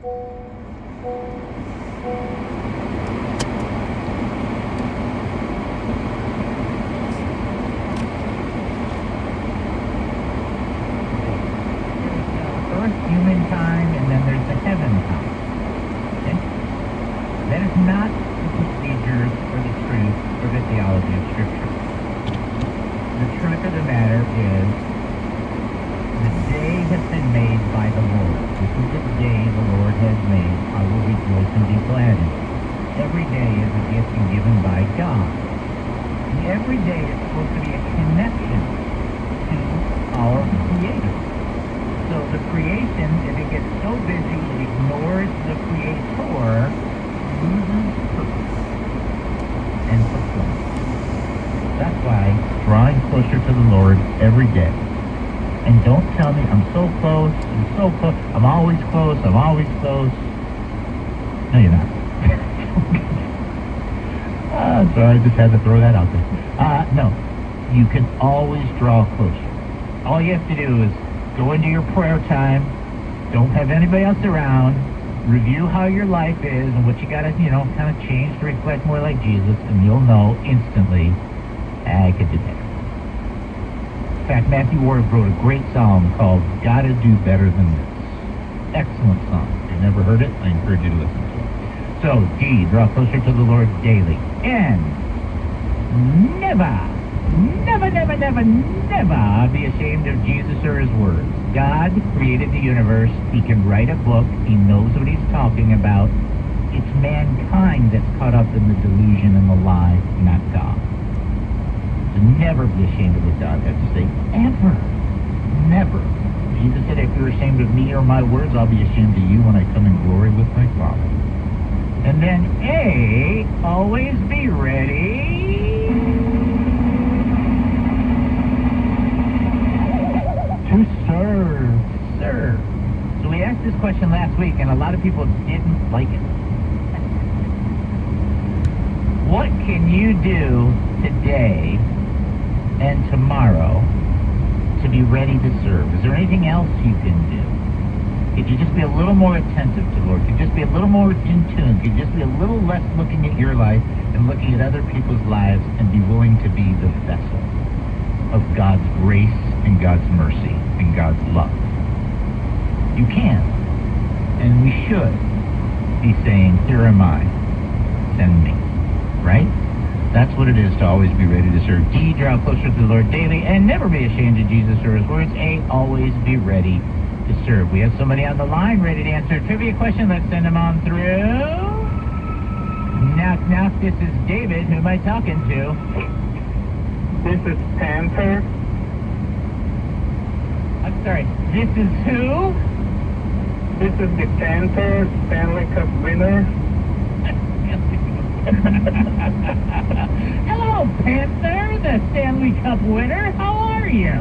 Earth human time, and then there's the heaven time. Okay? That is not the procedures or the truth or the theology of Scripture. The truth of the matter is, the day has been made by the Lord. This is the day the Lord has made. I will rejoice and be glad in it. Every day is a gift given by God. And every day is supposed to be a connection to our Creator. So the creation, if it gets so busy it ignores the Creator, loses purpose and fulfillment. That's why drawing closer to the Lord every day. And don't tell me I'm so close, I'm always close. No, you're not. So I just had to throw that out there. No, you can always draw closer. All you have to do is go into your prayer time. Don't have anybody else around. Review how your life is and what you got to, kind of change to reflect more like Jesus, and you'll know instantly, I could do better. In fact, Matthew Ward wrote a great psalm called Gotta Do Better Than This. Excellent song. If you've never heard it, I encourage you to listen to it. So, D, draw closer to the Lord daily. And never be ashamed of Jesus or his words. God created the universe. He can write a book. He knows what he's talking about. It's mankind that's caught up in the delusion and the lie, not God. So never be ashamed of what God has to say. Ever. Never. Jesus said, if you're ashamed of me or my words, I'll be ashamed of you when I come in glory with my Father. And then A, always be ready to serve. So we asked this question last week, and a lot of people didn't like it. What can you do today and tomorrow to be ready to serve? Is there anything else you can do? Could you just be a little more attentive to the Lord? Could you just be a little more in tune? Could you just be a little less looking at your life and looking at other people's lives and be willing to be the vessel of God's grace and God's mercy and God's love? You can. And we should be saying, here am I, send me. Right? That's what it is to always be ready to serve. D, draw closer to the Lord daily and never be ashamed of Jesus or his words. A, always be ready to serve. We have somebody on the line ready to answer a trivia question. Let's send them on through. Knock, knock. This is David. Who am I talking to? This is Panther. I'm sorry. This is who? This is the Panther Stanley Cup winner. Hello, Panther, the Stanley Cup winner. How are you?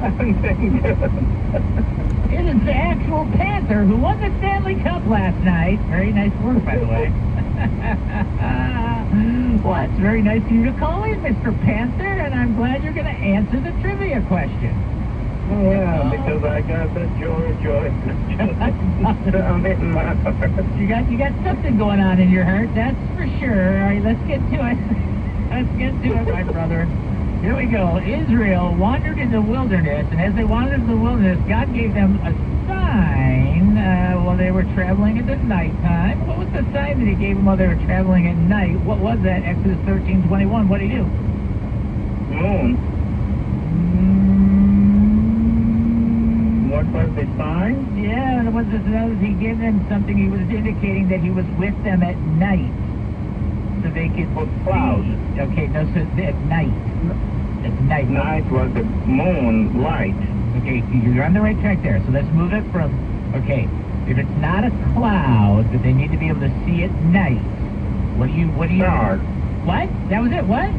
I'm doing good. It is the actual Panther who won the Stanley Cup last night. Very nice work, by the way. Well, it's very nice of you to call in, Mr. Panther, and I'm glad you're going to answer the trivia question. Yeah, because I got the joy down in my heart. You got something going on in your heart, that's for sure. All right, let's get to it. Let's get to it, my brother. Here we go. Israel wandered in the wilderness, and as they wandered in the wilderness, God gave them a sign while they were traveling at the nighttime. What was the sign that he gave them while they were traveling at night? What was that? Exodus 13:21. What did he do? Moon. What was the sign? Yeah, it was he gave them something. He was indicating that he was with them at night, so they could With clouds. see. Okay, no, so at night. At night. Night was the moon light. Okay, you're on the right track there. So let's move it from. Okay, if it's not a cloud, but they need to be able to see at night. What do you? Star. What? That was it. What?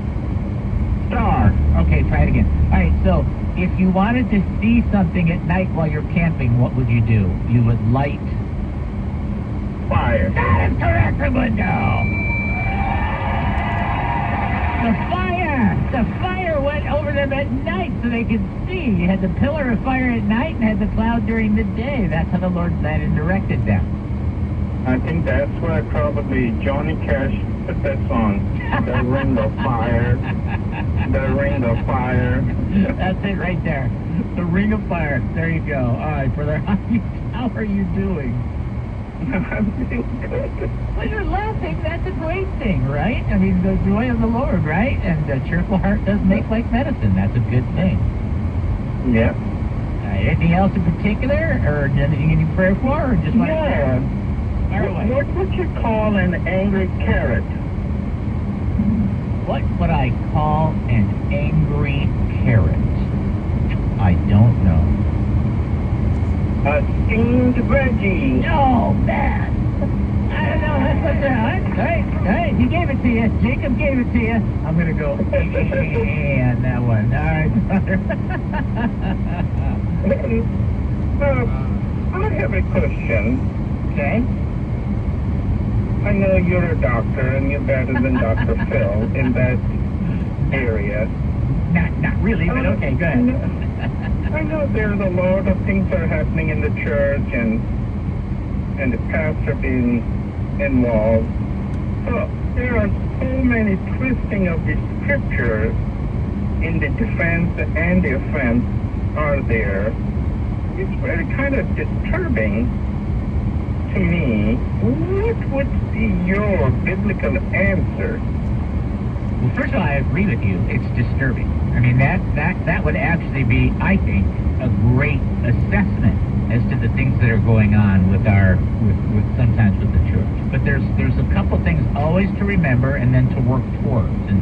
Star. Okay, try it again. All right, so if you wanted to see something at night while you're camping, what would you do? You would light Fire. That is correct, Raimundo. The fire went over them at night so they could see. You had the pillar of fire at night and had the cloud during the day. That's how the Lord led and directed them. I think that's why probably Johnny Cash put that song. The Ring of Fire. The Ring of Fire. That's it right there. The Ring of Fire. There you go. All right, brother. How are you doing? I'm doing good. Well, you're laughing. That's a great thing, right? I mean, the joy of the Lord, right? And a cheerful heart does make like medicine. That's a good thing. Yeah. Anything else in particular? Or anything you need prayer for? Or just want Yeah. Fire away. What would you call an angry carrot? What would I call an angry carrot? I don't know. A steamed veggie. Oh, man. I don't know. That's what they're... All right. He gave it to you. Jacob gave it to you. I'm going to go on that one. All right, brother. I have a question. Okay. I know you're a doctor and you're better than Dr. Phil in that area. Not really, but okay, go ahead. I know there's a lot of things that are happening in the church and the pastor being involved. So there are so many twisting of the scriptures in the defense and the offense are there. It's very kind of disturbing to me. What would be your biblical answer? Well, first of all, I agree with you. It's disturbing. I mean, that would actually be, I think, a great assessment as to the things that are going on with sometimes with the church. But there's a couple things always to remember and then to work towards. And